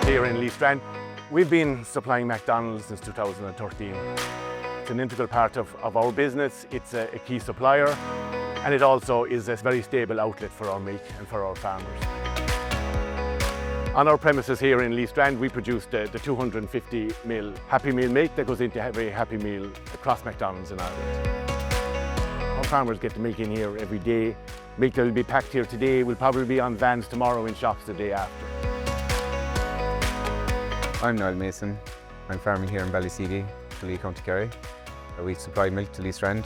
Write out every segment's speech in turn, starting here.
here in Lee Strand. We've been supplying McDonald's since 2013. It's an integral part of our business. It's a key supplier, and it also is a very stable outlet for our milk and for our farmers. On our premises here in Lee Strand, we produce the 250ml Happy Meal milk that goes into every Happy Meal across McDonald's in Ireland. Our farmers get the milk in here every day. Milk that will be packed here today will probably be on vans tomorrow in shops the day after. I'm Niall Mason. I'm farming here in Ballyseedy, Tralee, County Kerry. We supply milk to Lee Strand.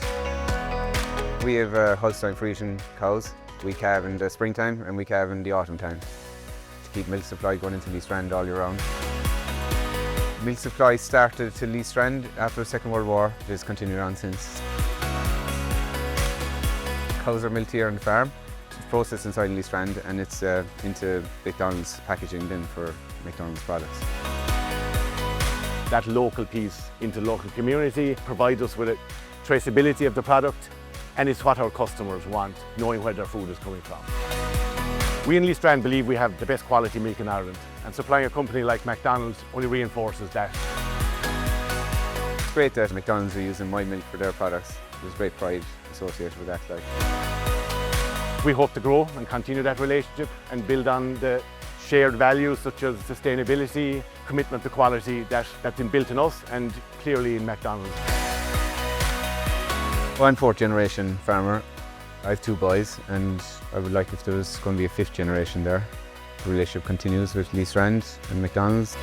We have Holstein Friesian cows. We calve in the springtime and we calve in the autumn time to keep milk supply going into Lee Strand all year round. Milk supply started to Lee Strand after the Second World War. It has continued on since. Cows are milked here on the farm. It's processed inside Lee Strand and it's into McDonald's packaging then for McDonald's products. That local piece into the local community provides us with a traceability of the product, and it's what our customers want, knowing where their food is coming from. We in Lee Strand believe we have the best quality milk in Ireland, and supplying a company like McDonald's only reinforces that. It's great that McDonald's are using my milk for their products. There's great pride associated with that. We hope to grow and continue that relationship and build on the shared values such as sustainability, commitment to quality that's been built in us and clearly in McDonald's. Well, I'm fourth generation farmer. I have two boys and I would like if there was going to be a fifth generation there. The relationship continues with Lee Strand and McDonald's.